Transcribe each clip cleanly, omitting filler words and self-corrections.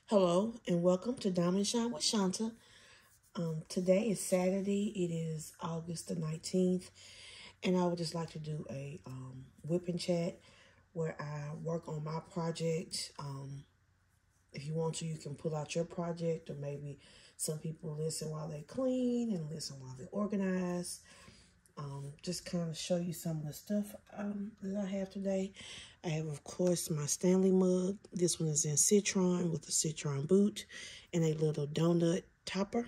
Hello and welcome to Diamond Shine with Shanta. Today is Saturday. It is August the 19th, and I would just like to do a whip and chat where I work on my project. If you want to, you can pull out your project, or maybe some people listen while they clean and listen while they organize. Just kind of show you some of the stuff that I have today. I have, of course, my Stanley mug. This one is in citron with a citron boot and a little donut topper.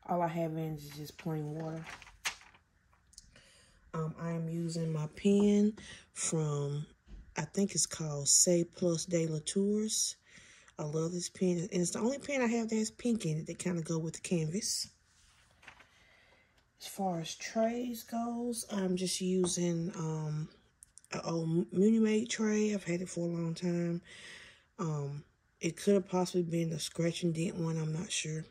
All I have in is just plain water. I am using my pen from, I think it's called Say Plus de la Tours. I love this pen, and it's the only pen I have that has pink in it that kind of go with the canvas. As far as trays goes, I'm just using an old Muni-Made tray. I've had it for a long time. It could have possibly been a scratch and dent one. I'm not sure.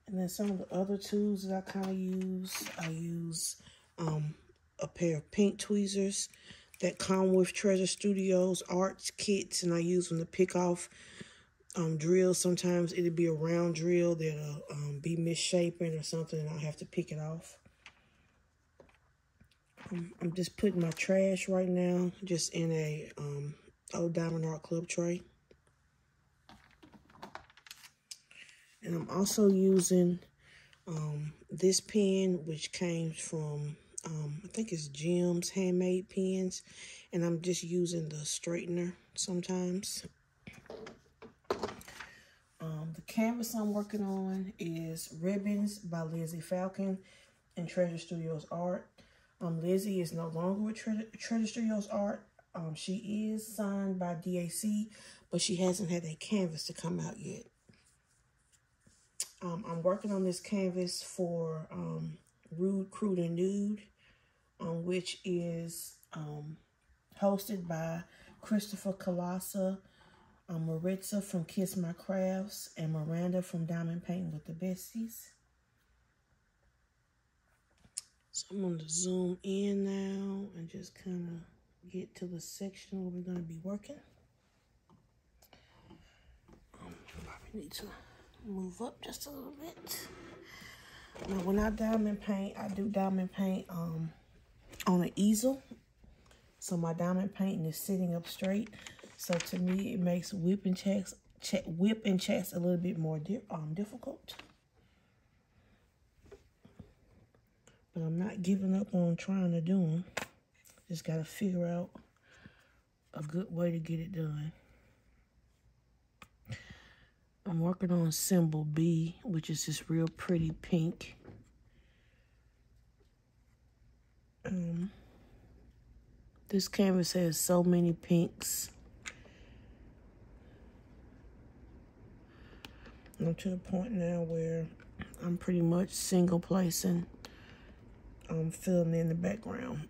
And then some of the other tools that I kind of use, I use a pair of pink tweezers that come with Treasure Studios art kits, and I use them to pick off drills. Sometimes it'll be a round drill that'll be misshapen or something, and I'll have to pick it off. I'm just putting my trash right now just in a old Diamond Art Club tray. And I'm also using this pen, which came from, I think it's Jim's Handmade Pens, and I'm just using the straightener sometimes. The canvas I'm working on is Ribbons by Lizzie Falcon and Treasure Studios Art. Lizzie is no longer with Treasure Studios Art. She is signed by DAC, but she hasn't had a canvas to come out yet. I'm working on this canvas for Rude, Crude, and Nude, which is hosted by Christopher Kalasa, Maritza from Kiss My Crafts, and Miranda from Diamond Painting with the Besties. So I'm going to zoom in now and just kind of get to the section where we're going to be working. Probably need to move up just a little bit. Now, when I diamond paint, I do diamond paint on an easel. So my diamond painting is sitting up straight. So to me, it makes whip and chats a little bit more difficult. But I'm not giving up on trying to do them. Just got to figure out a good way to get it done. I'm working on symbol B, which is this real pretty pink. This canvas has so many pinks. I'm to the point now where I'm pretty much single placing, filling in the background.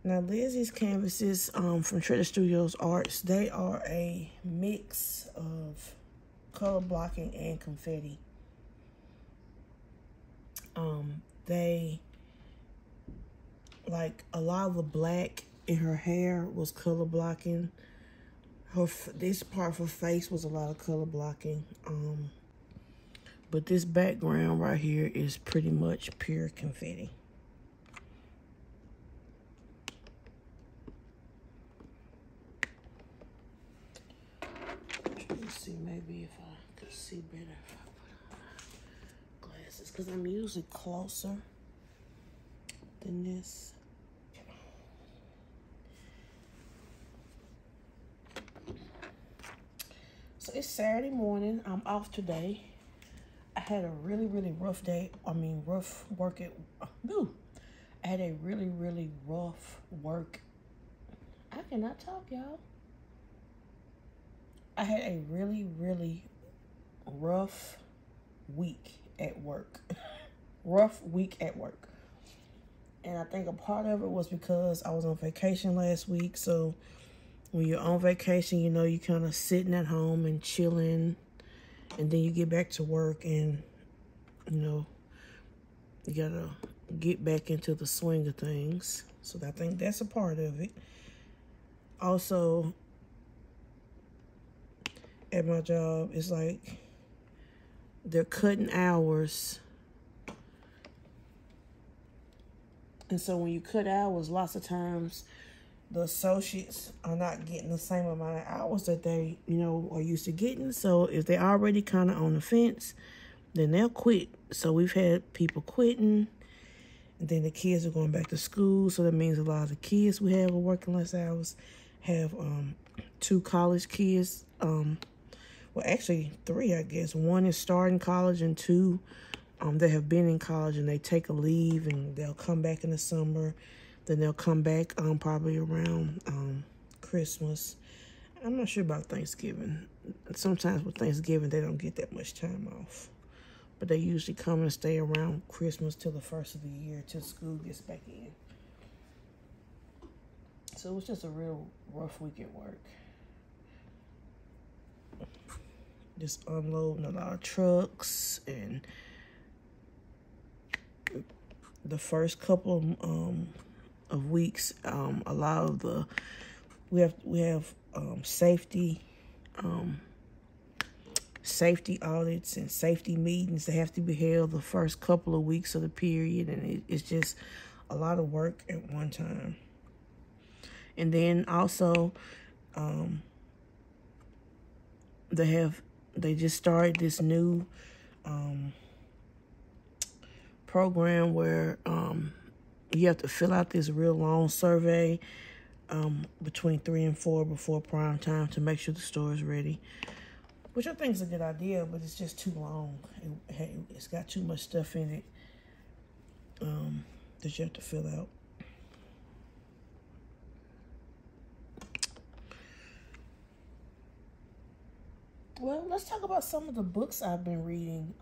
Now, Lizzie's canvases from Treasure Studios Arts, they are a mix of color blocking and confetti. They, like, a lot of the black in her hair was color blocking. This part of her face was a lot of color blocking. But this background right here is pretty much pure confetti. Let's see, maybe if I could see better if I put on glasses, because I'm usually closer than this. So it's Saturday morning. I'm off today. I had a really, really rough day. I had a really, really rough work. I cannot talk, y'all. I had a really, really rough week at work. Rough week at work. And I think a part of it was because I was on vacation last week. So when you're on vacation, you know, you kind of sitting at home and chilling. And then you get back to work and, you know, you gotta get back into the swing of things. So I think that's a part of it. Also, at my job, it's like they're cutting hours. And so when you cut hours, lots of times the associates are not getting the same amount of hours that they, are used to getting. So if they're already kind of on the fence, then they'll quit. So we've had people quitting. And then the kids are going back to school. So that means a lot of the kids we have are working less hours. Have 2 college kids. Well, actually 3, I guess. 1 is starting college and 2 that have been in college, and they take a leave and they'll come back in the summer. Then they'll come back probably around Christmas. I'm not sure about Thanksgiving. Sometimes with Thanksgiving, they don't get that much time off. But they usually come and stay around Christmas till the first of the year, till school gets back in. So it was just a real rough week at work. Just unloading a lot of trucks, and the first couple of weeks, a lot of the we have safety audits and safety meetings that have to be held the first couple of weeks of the period, and it's just a lot of work at one time. And then also, they just started this new program where you have to fill out this real long survey between 3 and 4 before prime time to make sure the store is ready, which I think is a good idea, but it's just too long. It's got too much stuff in it that you have to fill out. Well, let's talk about some of the books I've been reading.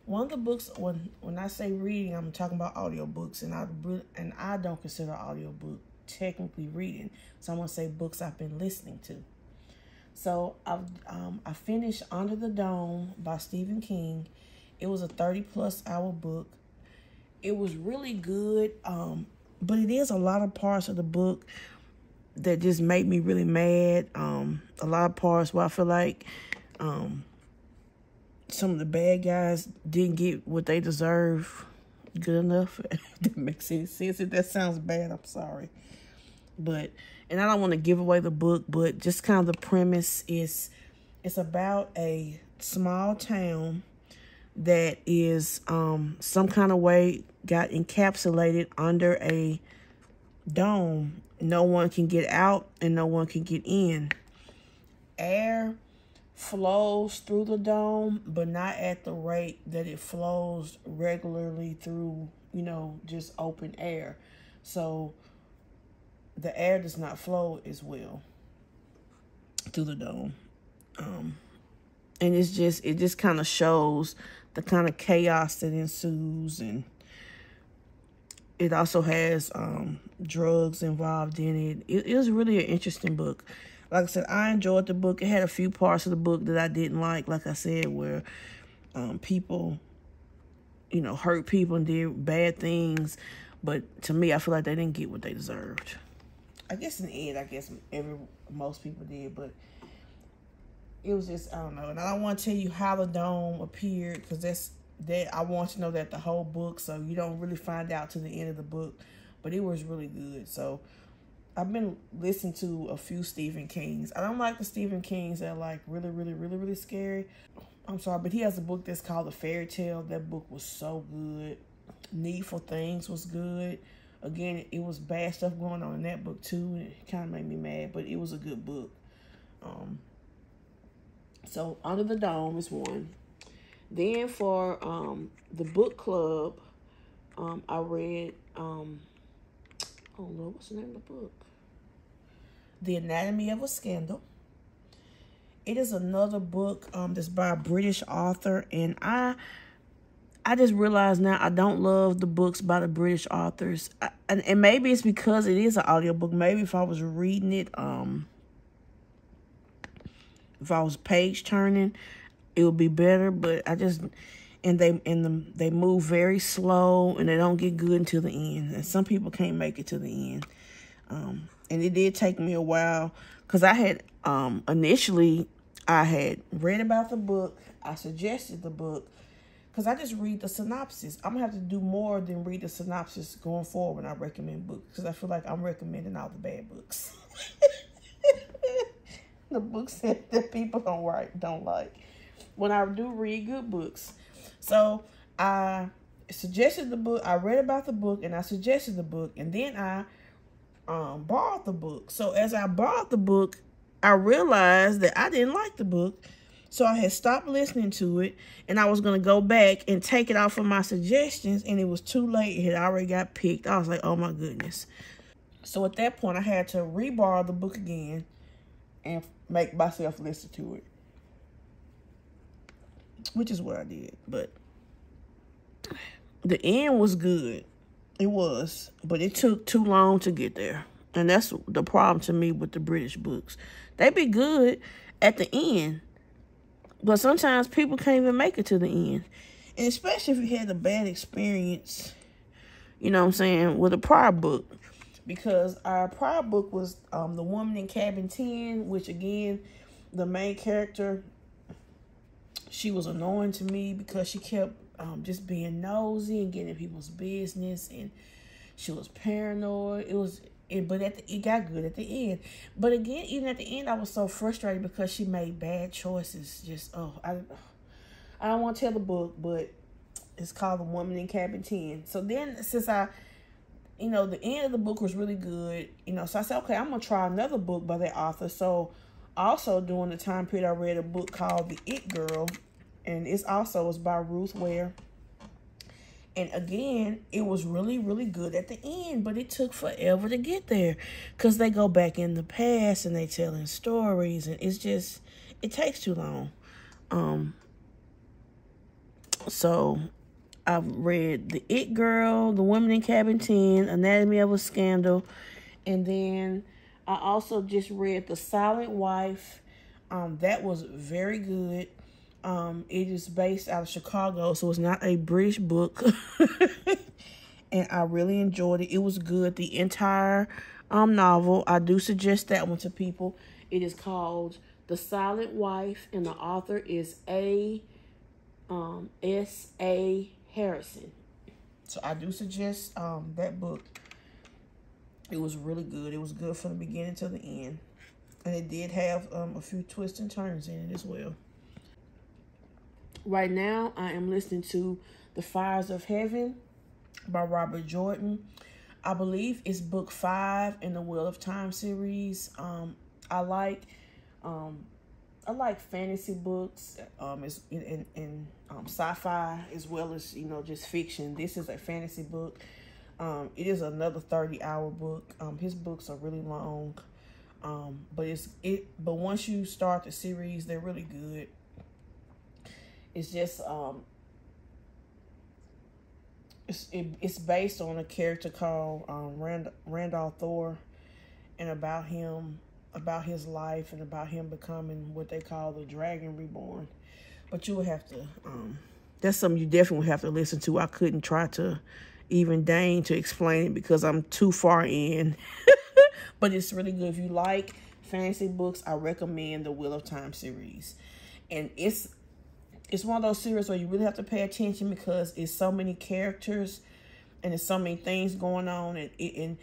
One of the books, when I say reading, I'm talking about audiobooks, and I don't consider audiobook technically reading. So I'm gonna say books I've been listening to. So I finished Under the Dome by Stephen King. It was a 30+ hour book. It was really good, but it is a lot of parts of the book that just made me really mad. A lot of parts where I feel like some of the bad guys didn't get what they deserve good enough. If that makes any sense. If that sounds bad, I'm sorry. And I don't want to give away the book, but just kind of the premise is, it's about a small town that is some kind of way got encapsulated under a dome. No one can get out and no one can get in. Air flows through the dome, but not at the rate that it flows regularly through, just open air. So the air does not flow as well through the dome. And it just kind of shows the kind of chaos that ensues, and it also has drugs involved in it. It was really an interesting book. Like I said, I enjoyed the book. It had a few parts of the book that I didn't like I said, where people, hurt people and did bad things. But to me, I feel like they didn't get what they deserved. I guess in the end, most people did, but it was just, I don't know. And I don't want to tell you how the dome appeared, because I want to know that the whole book, so you don't really find out to the end of the book. But it was really good. So I've been listening to a few Stephen Kings. I don't like the Stephen Kings that are like really, really, really, really scary. I'm sorry, but he has a book that's called The Fairy Tale. That book was so good. Needful Things was good. Again, it was bad stuff going on in that book too. It kind of made me mad, but it was a good book. So Under the Dome is one. Then for the book club, I read, oh Lord, what's the name of the book? The Anatomy of a Scandal. It is another book that's by a British author, and I just realized now I don't love the books by the British authors. And maybe it's because it is an audiobook. Maybe if I was reading it, if I was page turning, it would be better. But and they move very slow, and they don't get good until the end. And some people can't make it to the end. And it did take me a while, because I had initially I had read about the book. I suggested the book, because I just read the synopsis. I'm going to have to do more than read the synopsis going forward when I recommend books, because I feel like I'm recommending all the bad books. The books that people don't like. When I do read good books. So I suggested the book. I read about the book, and I suggested the book, and then I borrowed the book. So as I borrowed the book, I realized that I didn't like the book. So I had stopped listening to it, and I was going to go back and take it off of my suggestions, and it was too late. It had already got picked. I was like, oh my goodness. So at that point, I had to re-borrow the book again and make myself listen to it, which is what I did. But the end was good. It was, but it took too long to get there. And that's the problem to me with the British books. They be good at the end, but sometimes people can't even make it to the end. And especially if you had a bad experience, you know what I'm saying, with a prior book. Because our prior book was The Woman in Cabin 10, which again, the main character, she was annoying to me because she kept just being nosy and getting in people's business, and she was paranoid. But it got good at the end. But again, even at the end, I was so frustrated because she made bad choices. I don't want to tell the book, but it's called The Woman in Cabin 10. So then, since the end of the book was really good, so I said, okay, I'm going to try another book by that author. So also during the time period, I read a book called The It Girl, and it's by Ruth Ware. And again, it was really, really good at the end, but it took forever to get there because they go back in the past and they telling stories, and it takes too long. So I've read The It Girl, The Woman in Cabin 10, Anatomy of a Scandal, and then I also just read The Silent Wife. That was very good. It is based out of Chicago, so it's not a British book. And I really enjoyed it. It was good. The entire novel, I do suggest that one to people. It is called The Silent Wife, and the author is S.A. Harrison. So I do suggest that book. It was really good. It was good from the beginning to the end. And it did have a few twists and turns in it as well. Right now, I am listening to The Fires of Heaven by Robert Jordan. I believe it's book 5 in the Wheel of Time series. I like fantasy books, it's in sci-fi as well as just fiction. This is a fantasy book. It is another 30-hour book. His books are really long, but once you start the series, they're really good. It's just it's based on a character called Randolph Thor, and about his life, and about him becoming what they call the Dragon Reborn. But you would have to that's something you definitely would have to listen to. I couldn't try to even deign to explain it because I'm too far in. But it's really good. If you like fantasy books, I recommend the Wheel of Time series. And it's one of those series where you really have to pay attention because it's so many characters and there's so many things going on, and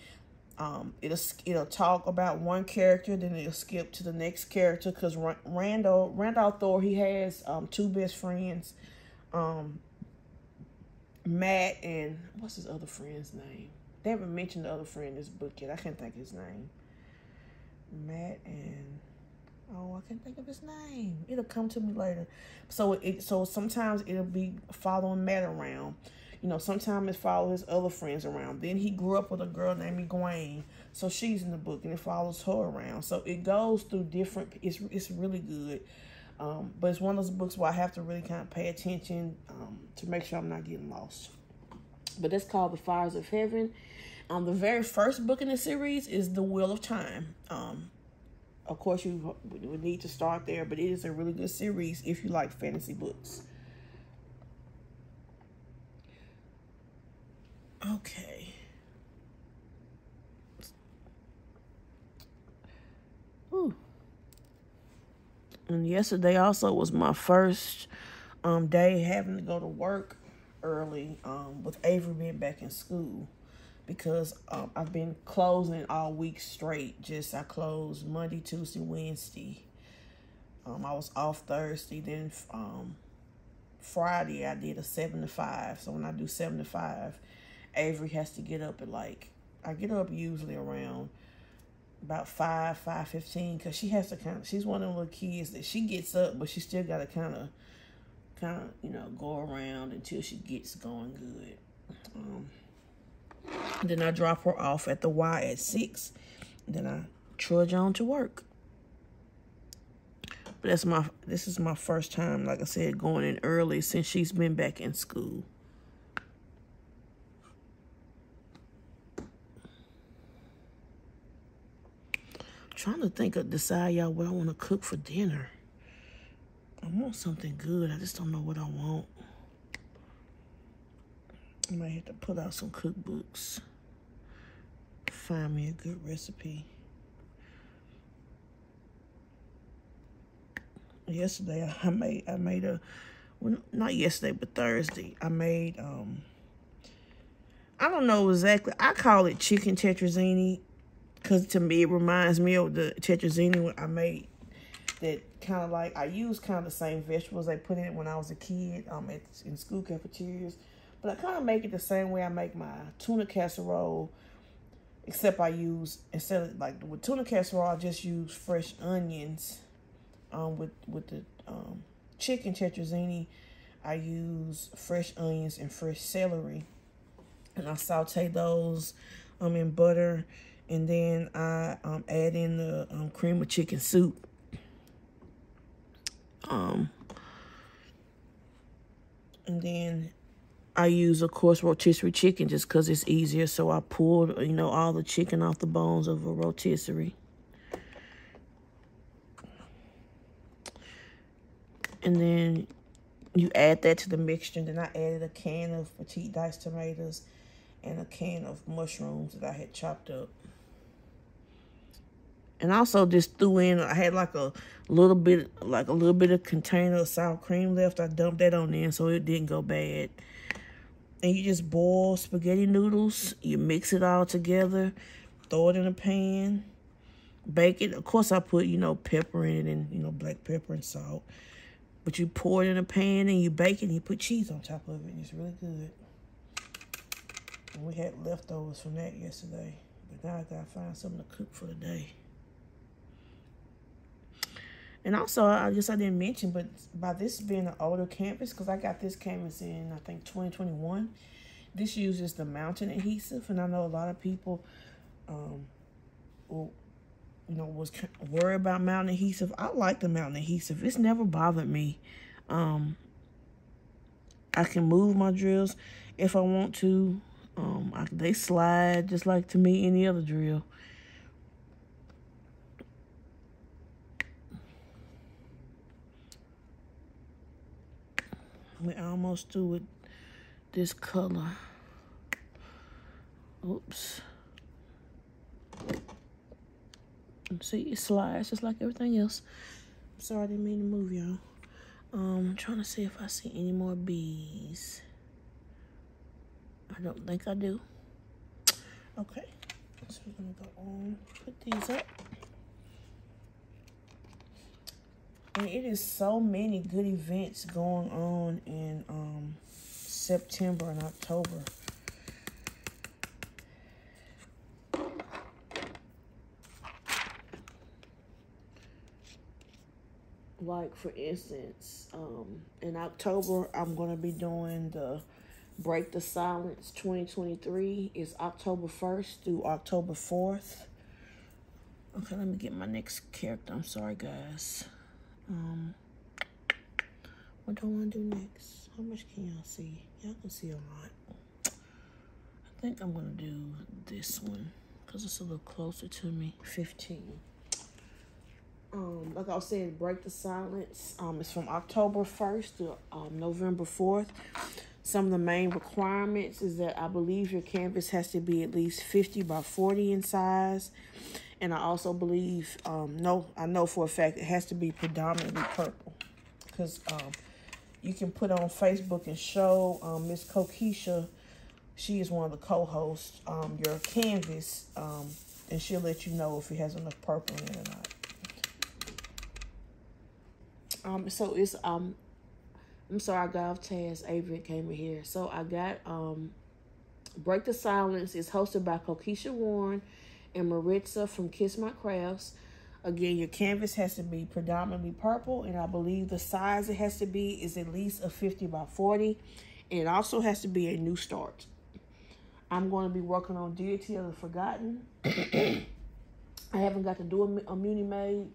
it'll talk about one character, then it'll skip to the next character, because Randolph Thor, he has 2 best friends, Matt, and what's his other friend's name? They haven't mentioned the other friend in this book yet. I can't think of his name. Matt and I can't think of his name. It'll come to me later. So sometimes it'll be following Matt around. Sometimes it follows his other friends around. Then he grew up with a girl named Egwene, so she's in the book, and it follows her around. So it goes through different. It's really good, but it's one of those books where I have to really kind of pay attention to make sure I'm not getting lost. But that's called The Fires of Heaven. The very first book in the series is The Wheel of Time. Of course, you would need to start there, but it is a really good series if you like fantasy books. Okay. Ooh. And yesterday also was my first day having to go to work early with Avery being back in school, because I've been closing all week straight. I closed Monday, Tuesday, Wednesday. I was off Thursday. Then Friday I did a 7 to 5. So when I do 7 to 5, Avery has to get up at I get her up usually around about 5:15, because she has to she's one of them little kids that she gets up, but she still got to kind of, go around until she gets going good. Then I drop her off at the Y at 6. Then I trudge on to work. But this is my first time, like I said, going in early since she's been back in school. Trying to decide, y'all, what I want to cook for dinner. I want something good. I just don't know what I want. I might have to put out some cookbooks. Find me a good recipe. Yesterday, I made a, well, not yesterday, but Thursday, I made, I don't know exactly. I call it chicken tetrazzini, because to me, it reminds me of the tetrazzini I made. That kind of like, I use kind of the same vegetables they put in it when I was a kid in school cafeterias. But I kind of make it the same way I make my tuna casserole, except instead of like with tuna casserole, I just use fresh onions. With the chicken tetrazzini, I use fresh onions and fresh celery. And I saute those in butter. And then I add in the cream of chicken soup. And then I use, of course, rotisserie chicken just because it's easier. So I pulled, all the chicken off the bones of a rotisserie. And then you add that to the mixture. And then I added a can of petite diced tomatoes and a can of mushrooms that I had chopped up. And also just threw in, I had like a little bit of container of sour cream left. I dumped that on in so it didn't go bad. And you just boil spaghetti noodles. You mix it all together. Throw it in a pan. Bake it. Of course, I put, pepper in it and, black pepper and salt. But you pour it in a pan and you bake it and you put cheese on top of it. And it's really good. And we had leftovers from that yesterday. But now I got to find something to cook for today. And also, I guess I didn't mention, but by this being an older canvas, because I got this canvas in, I think, 2021, this uses the mountain adhesive. And I know a lot of people was worried about mountain adhesive. I like the mountain adhesive. It's never bothered me. I can move my drills if I want to. They slide just like, to me, any other drill. We're almost through with this color. Oops. See, it slides just like everything else. I'm sorry, I didn't mean to move, y'all. I'm trying to see if I see any more bees. I don't think I do. Okay. So we're going to go on, put these up. And it is so many good events going on in September and October. Like, for instance, in October, I'm going to be doing the Break the Silence 2023. It's October 1st through October 4th. Okay, let me get my next character. I'm sorry, guys. What do I want to do next? How much can y'all see? Y'all can see a lot. I think I'm going to do this one because it's a little closer to me. 15. Like I was saying, Break the Silence. It's from October 1st to November 4th. Some of the main requirements is that I believe your canvas has to be at least 50 by 40 in size. And I also believe, I know for a fact it has to be predominantly purple. Because you can put on Facebook and show Miss Kokisha, she is one of the co-hosts, your canvas, and she'll let you know if it has enough purple in it or not. So it's, I'm sorry, I got off task. Avery came in here. So I got Break the Silence is hosted by Kokisha Warren and Maritza from Kiss My Crafts. Again, your canvas has to be predominantly purple, and I believe the size it has to be is at least a 50 by 40. And it also has to be a new start. I'm going to be working on Deity of the Forgotten. I haven't got to do a Muni Made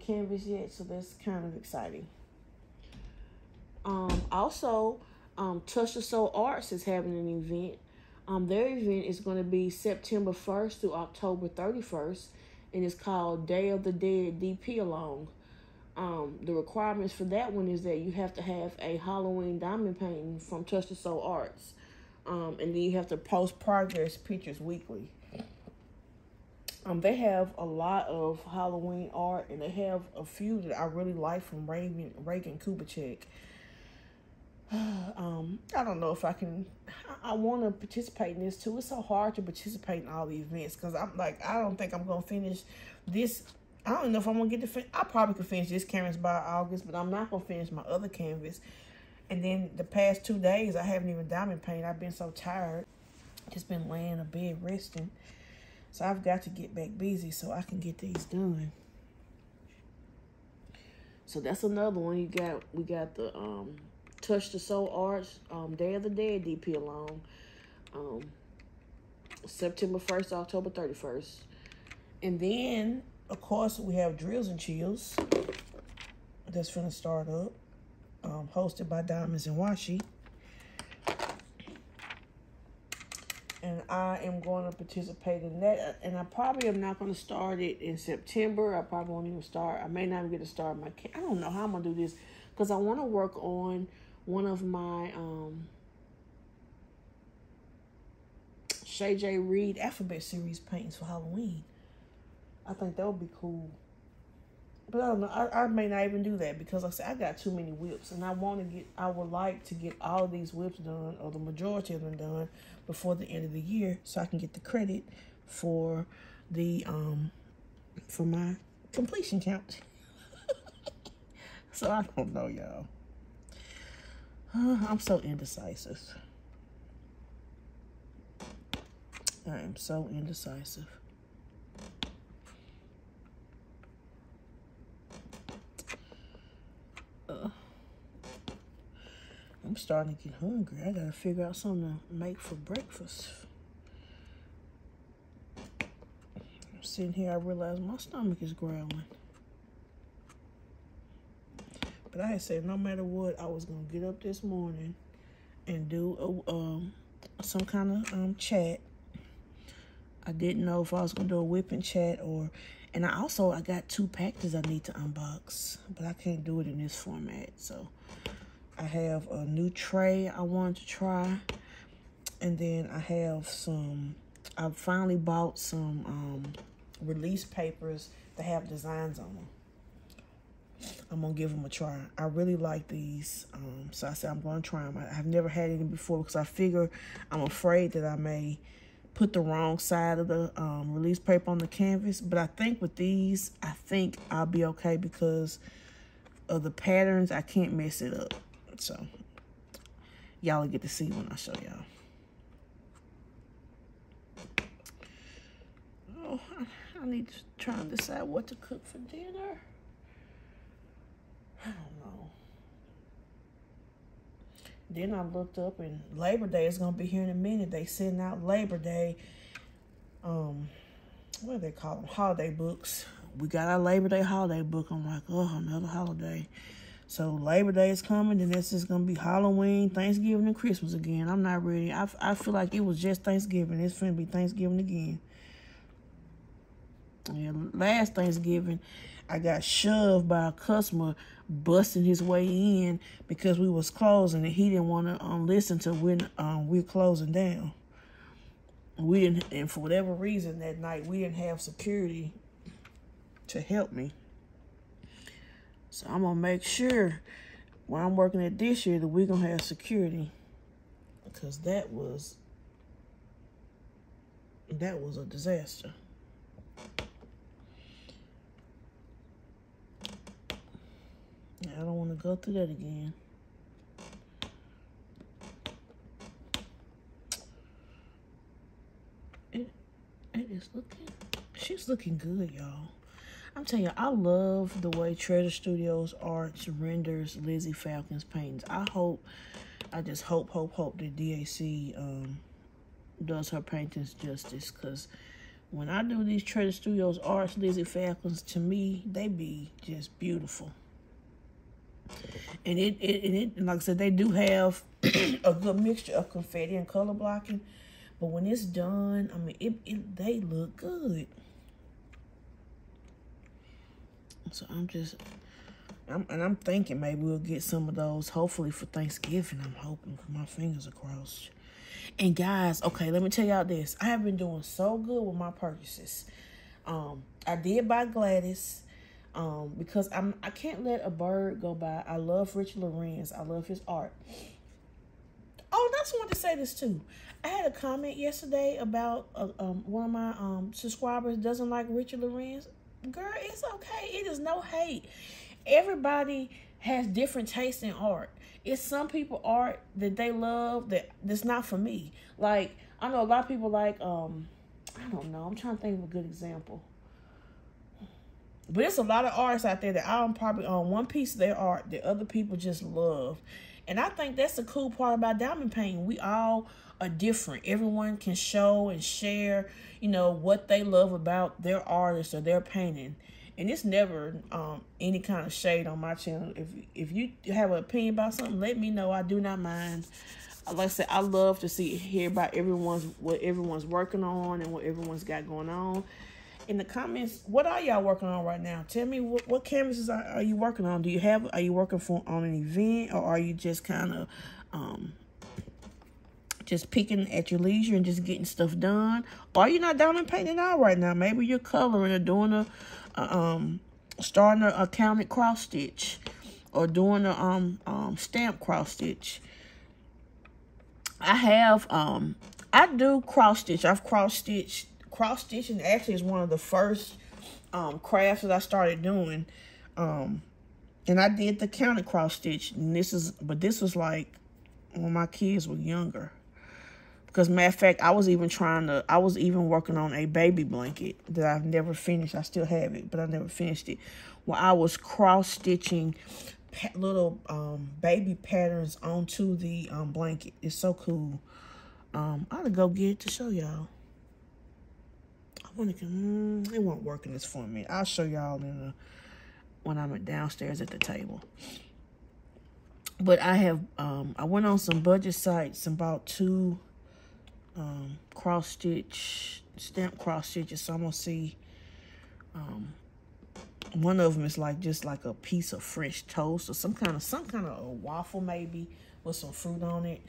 canvas yet, so that's kind of exciting. Also, Touch the Soul Arts is having an event. Their event is going to be September 1st through October 31st, and it's called Day of the Dead DP Along. The requirements for that one is that you have to have a Halloween diamond painting from Touch the Soul Arts. And then you have to post progress pictures weekly. They have a lot of Halloween art, and they have a few that I really like from Reagan Kubicek. I don't know if I can. I want to participate in this too. It's so hard to participate in all the events because I'm like, I don't think I'm gonna finish this. I don't know if I'm gonna get to finish. I probably could finish this canvas by August, but I'm not gonna finish my other canvas. And then the past 2 days, I haven't even diamond painted. I've been so tired, just been laying in bed resting. So I've got to get back busy so I can get these done. So that's another one. We got the Touch the Soul Arts, Day of the Dead DP along, September 1st, October 31st. And then, of course, we have Drills and Chills. That's finna start up, hosted by Diamonds and Washi. And I am going to participate in that. And I probably am not going to start it in September. I probably won't even start. I may not even get to start my... I don't know how I'm going to do this because I want to work on one of my Shay J. Reed Alphabet Series paintings for Halloween. I think that would be cool. But I don't know. I may not even do that because like I said, I got too many whips, and I would like to get all of these whips done, or the majority of them done, before the end of the year, so I can get the credit for the for my completion count. So I don't know, y'all. I'm so indecisive. I am so indecisive. I'm starting to get hungry. I gotta figure out something to make for breakfast. I'm sitting here, I realize my stomach is growling. But I had said no matter what, I was gonna get up this morning and do some kind of chat. I didn't know if I was gonna do a WIP and Chat and I got 2 packages I need to unbox, but I can't do it in this format. So I have a new tray I wanted to try, and then I finally bought some release papers that have designs on them. I'm gonna give them a try. I really like these, so I said I'm gonna try them. I've never had any before because I'm afraid that I may put the wrong side of the release paper on the canvas. But I think with these, I'll be okay because of the patterns. I can't mess it up. So y'all will get to see when I show y'all. Oh, I need to try and decide what to cook for dinner. I don't know. Then I looked up, and Labor Day is going to be here in a minute. They sending out Labor Day, what do they call them? Holiday books. We got our Labor Day holiday book. I'm like, oh, another holiday. So Labor Day is coming, and this is going to be Halloween, Thanksgiving, and Christmas again. I'm not ready. I feel like it was just Thanksgiving. It's going to be Thanksgiving again. Yeah, last Thanksgiving, I got shoved by a customer busting his way in because we was closing and he didn't want to listen to when we're closing down. We didn't, and for whatever reason that night, we didn't have security to help me. So I'm going to make sure when I'm working at this year that we're going to have security, because that was a disaster. I don't want to go through that again. It is looking, she's looking good, y'all. I'm telling you, I love the way Treasure Studios Arts renders Lizzie Falcon's paintings. I just hope that DAC does her paintings justice, because when I do these Treasure Studios Arts Lizzie Falcons, to me, they be just beautiful. And it like I said, they do have a good mixture of confetti and color blocking. But when it's done, I mean, they look good. So I'm thinking maybe we'll get some of those, hopefully for Thanksgiving. I'm hoping, my fingers are crossed. And guys, okay, let me tell y'all this. I have been doing so good with my purchases. I did buy Gladys. Because I can't let a bird go by. I love Richard Lorenz. I love his art. Oh, I just wanted to say this too. I had a comment yesterday about one of my subscribers doesn't like Richard Lorenz. Girl, it's okay. It is no hate. Everybody has different tastes in art. It's some people art that they love that's not for me. Like, I know a lot of people like I don't know. I'm trying to think of a good example. But it's a lot of artists out there that I'm probably on one piece of their art that other people just love. And I think that's the cool part about diamond painting. We all are different. Everyone can show and share, you know, what they love about their artist or their painting. And it's never any kind of shade on my channel. If you have an opinion about something, let me know. I do not mind. Like I said, I love to hear about what everyone's working on and what everyone's got going on. In the comments, what are y'all working on right now? Tell me what canvases are you working on? Are you working on an event, or are you just kind of just picking at your leisure and just getting stuff done? Or are you not diamond painting out right now? Maybe you're coloring or doing starting a counted cross stitch, or doing a stamp cross stitch. I do cross stitch. I've cross stitched. Cross stitching actually is one of the first crafts that I started doing, and I did the counted cross stitch. And this was like when my kids were younger. Because matter of fact, I was even working on a baby blanket that I've never finished. I still have it, but I never finished it. Well, I was cross stitching little baby patterns onto the blanket. It's so cool. I ought to go get it to show y'all. It won't work in this format. I'll show y'all when I'm downstairs at the table. But I have I went on some budget sites and bought 2 cross stitch stamp cross stitches. So I'm gonna see. One of them is just like a piece of French toast or some kind of a waffle maybe with some fruit on it.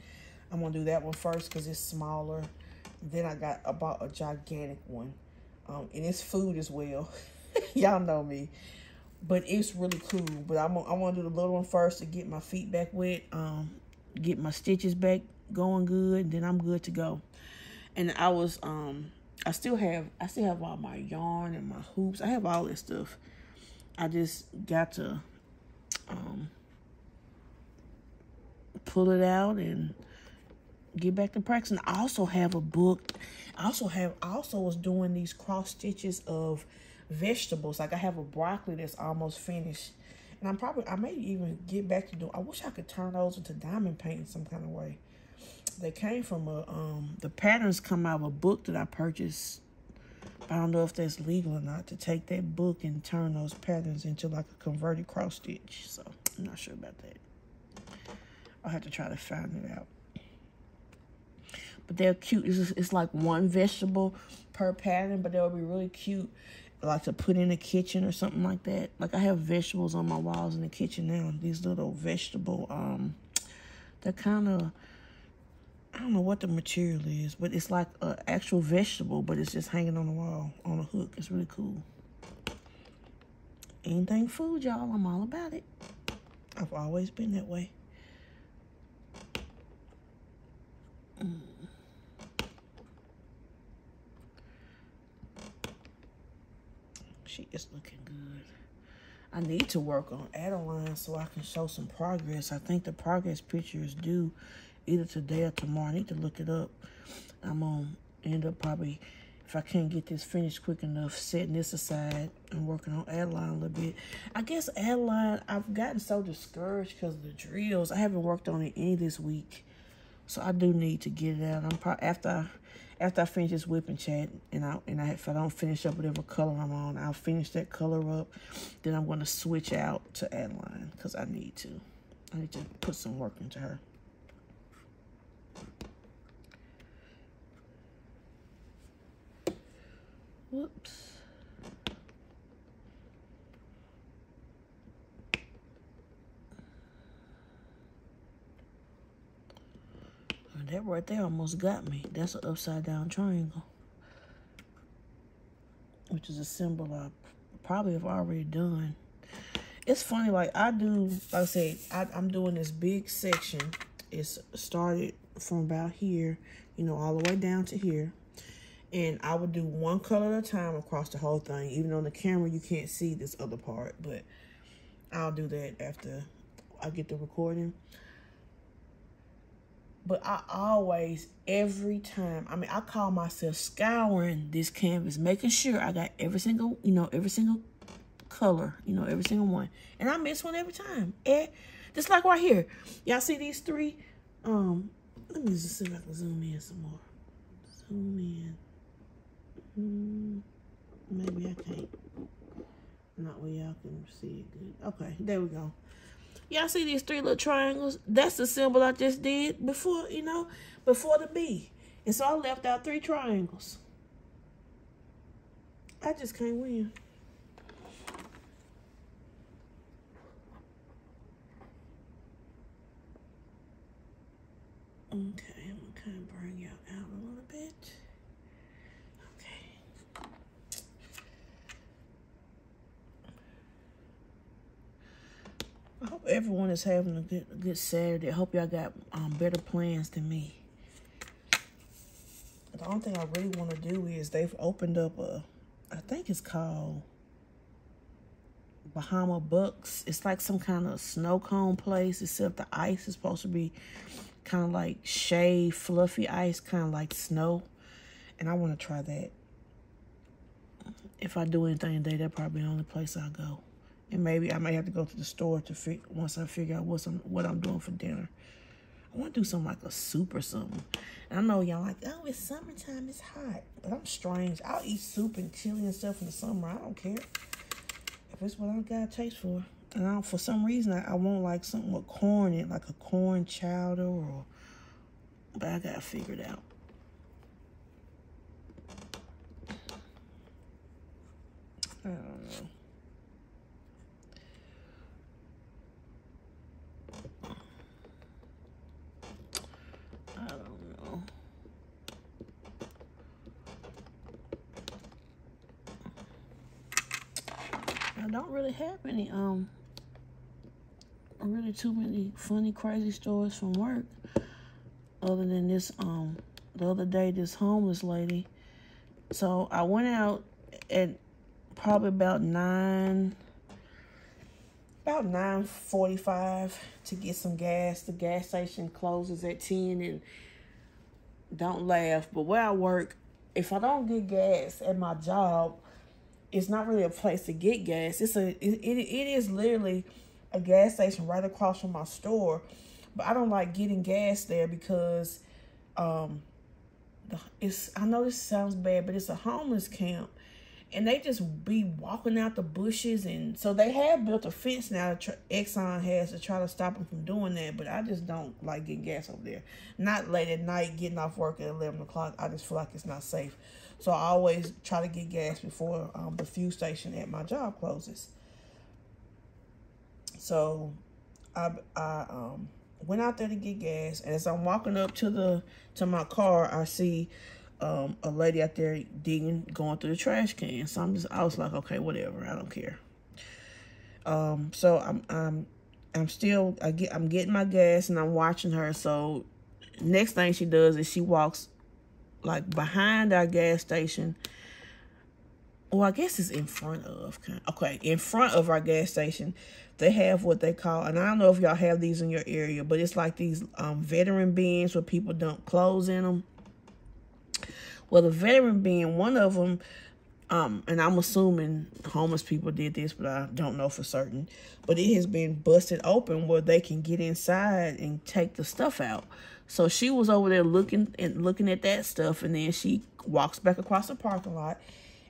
I'm gonna do that one first because it's smaller. Then I bought a gigantic one. And it's food as well. Y'all know me. But it's really cool. But I want to do the little one first to get my feet back wet. Get my stitches back going good. Then I'm good to go. And I still have all my yarn and my hoops. I have all this stuff. I just got to pull it out and get back to practicing. I also have a book. I also was doing these cross stitches of vegetables. Like I have a broccoli that's almost finished. And I may even get back to I wish I could turn those into diamond paint some kind of way. They came from the patterns come out of a book that I purchased. I don't know if that's legal or not to take that book and turn those patterns into like a converted cross stitch. So I'm not sure about that. I'll have to try to find it out. But they're cute. It's like one vegetable per pattern, but they'll be really cute. like to put in the kitchen or something like that. Like I have vegetables on my walls in the kitchen now. These little vegetable, they're kind of, I don't know what the material is, but it's like an actual vegetable, but it's just hanging on the wall on a hook. It's really cool. Anything food, y'all, I'm all about it. I've always been that way. She is looking good. I need to work on Adeline so I can show some progress. I think the progress picture is due either today or tomorrow. I need to look it up. I'm going to end up probably, if I can't get this finished quick enough, setting this aside and working on Adeline a little bit. I guess Adeline, I've gotten so discouraged because of the drills. I haven't worked on it any this week. So I do need to get it out. I'm probably after I finish this WIP and Chat, if I don't finish up whatever color I'm on, I'll finish that color up. Then I'm going to switch out to Adeline because I need to. I need to put some work into her. Whoops. That right there almost got me. That's an upside down triangle, which is a symbol I probably have already done. It's funny, like I said, I'm doing this big section. It's started from about here, you know, all the way down to here. And I would do one color at a time across the whole thing. Even on the camera, you can't see this other part, but I'll do that after I get the recording. But I always, every time, I mean, I call myself scouring this canvas, making sure I got every single, every single color, every single one. And I miss one every time. Just like right here. Y'all see these three? Let me just see if I can zoom in some more. Zoom in. Maybe I can't. Not where y'all can see it good. Okay, there we go. Y'all see these three little triangles? That's the symbol I just did before, before the B. And so I left out 3 triangles. I just can't win. Okay, I'm gonna kind of bring y'all out a little bit. Okay. I hope everyone is having a good Saturday. I hope y'all got better plans than me. The only thing I really want to do is they've opened up I think it's called Bahama Bucks. It's like some kind of snow cone place, except the ice is supposed to be kind of like shaved, fluffy ice, kind of like snow. And I want to try that. If I do anything today, that's probably the only place I'll go. And maybe I may have to go to the store to once I figure out what I'm doing for dinner. I want to do something like a soup or something. And I know y'all like, oh, it's summertime, it's hot. But I'm strange. I'll eat soup and chili and stuff in the summer. I don't care. If it's what I got a taste for. And for some reason, I want like something with corn in it, like a corn chowder but I got to figure it out. I don't know. I don't really have any really too many funny crazy stories from work other than this the other day, this homeless lady. So I went out at probably about 9:45 to get some gas. The gas station closes at 10, and don't laugh, but where I work, if I don't get gas at my job, it's not really a place to get gas. It is literally a gas station right across from my store. But I don't like getting gas there because I know this sounds bad, but it's a homeless camp. And they just be walking out the bushes. And so they have built a fence now. Exxon has to try to stop them from doing that. But I just don't like getting gas over there. Not late at night, getting off work at 11 o'clock. I just feel like it's not safe. So I always try to get gas before the fuel station at my job closes. So I went out there to get gas. And as I'm walking up to my car, I see a lady out there digging, going through the trash can. So I was like, okay, whatever, I don't care. So I'm getting my gas and I'm watching her. So next thing she does is she walks like behind our gas station. Well, I guess it's in front of. Okay, in front of our gas station, they have what they call, and I don't know if y'all have these in your area, but it's like these veteran bins where people dump clothes in them. Well, the veteran bin, one of them, and I'm assuming homeless people did this, but I don't know for certain. But it has been busted open where they can get inside and take the stuff out. So she was over there looking at that stuff, and then she walks back across the parking lot,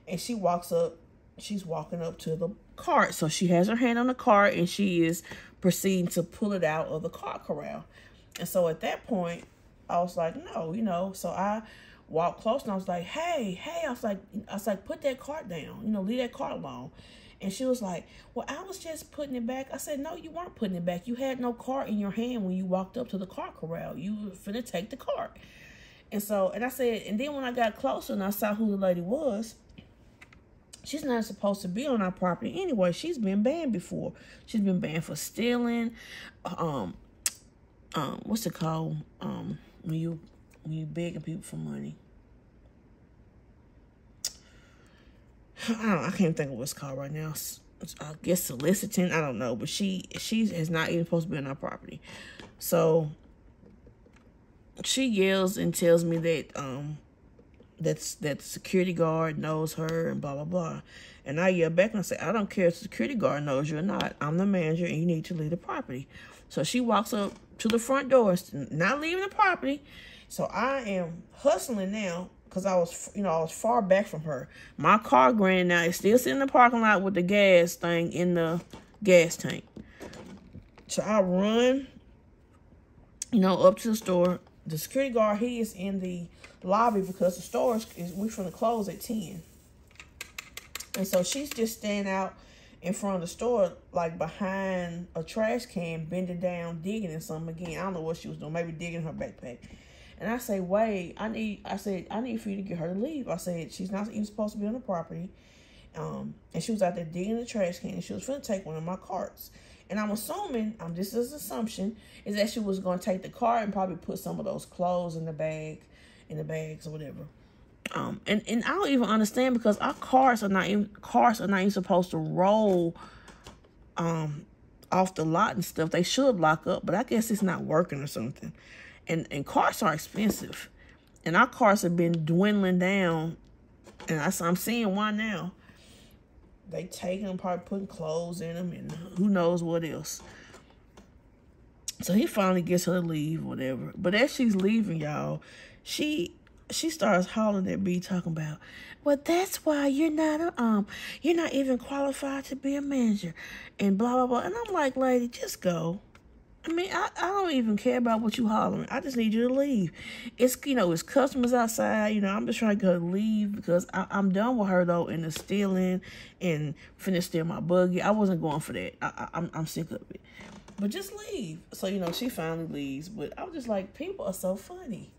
and she's walking up to the cart. So she has her hand on the cart, and she is proceeding to pull it out of the cart corral. And so at that point, I was like, no, so I walked close and I was like, hey, I was like, put that cart down, leave that cart alone. And she was like, well, I was just putting it back. I said, no, you weren't putting it back. You had no cart in your hand when you walked up to the cart corral. You were finna take the cart. And I said, and then when I got closer and I saw who the lady was, she's not supposed to be on our property anyway. She's been banned before. She's been banned for stealing. What's it called? When you begging people for money. I can't think of what it's called right now. I guess soliciting. I don't know, but she is not even supposed to be on our property. So she yells and tells me that that the security guard knows her and blah blah blah. And I yell back and I say, I don't care if the security guard knows you or not. I'm the manager and you need to leave the property. So she walks up to the front door, not leaving the property. So I am hustling now because I was far back from her. My car, granted, now is still sitting in the parking lot with the gas thing in the gas tank. So I run, up to the store. The security guard, he is in the lobby because the store we're finna close at 10. And so she's just standing out in front of the store, like behind a trash can, bending down, digging in something again. I don't know what she was doing, maybe digging her backpack. And I say, wait, I need for you to get her to leave. I said, she's not even supposed to be on the property. And she was out there digging the trash can, and she was finna take one of my carts. And I'm assuming, this is an assumption, is that she was going to take the cart and probably put some of those clothes in the bags or whatever. And I don't even understand because our cars are not even supposed to roll off the lot and stuff. They should lock up, but I guess it's not working or something. And cars are expensive, and our cars have been dwindling down, and I'm seeing why now. They take them, probably putting clothes in them, and who knows what else. So he finally gets her to leave, whatever. But as she's leaving, y'all, she starts hollering at me, talking about, well, that's why you're not even qualified to be a manager, and blah blah blah. And I'm like, lady, just go. I mean, I don't even care about what you hollering. I just need you to leave. It's it's customers outside. I'm just trying to get her to leave because I'm done with her though, and the stealing and finna steal my buggy. I wasn't going for that. I'm sick of it. But just leave. So she finally leaves. But I was just like, people are so funny.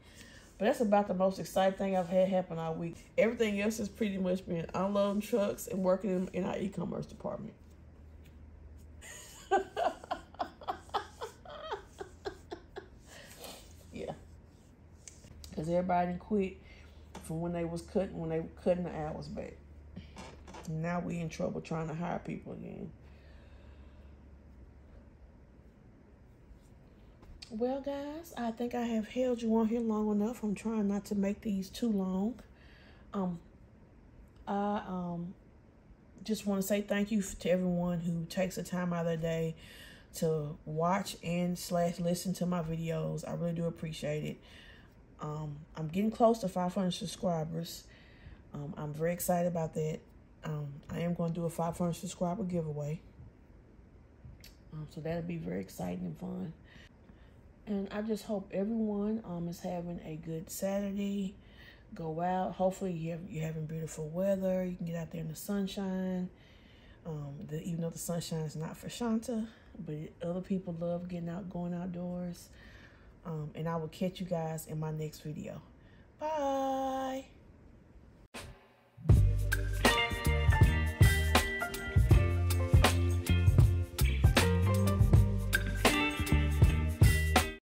But that's about the most exciting thing I've had happen all week. Everything else has pretty much been unloading trucks and working in our e-commerce department. Yeah. Because everybody didn't quit from when they were cutting the hours back. And now we in trouble trying to hire people again. Well, guys, I think I have held you on here long enough. I'm trying not to make these too long. I just want to say thank you to everyone who takes the time out of their day to watch and / listen to my videos. I really do appreciate it. I'm getting close to 500 subscribers. I'm very excited about that. I am going to do a 500 subscriber giveaway. So that'll be very exciting and fun. And I just hope everyone is having a good Saturday. Go out. Hopefully you're having beautiful weather. You can get out there in the sunshine. Even though the sunshine is not for Shanta, but other people love getting out, going outdoors. And I will catch you guys in my next video. Bye.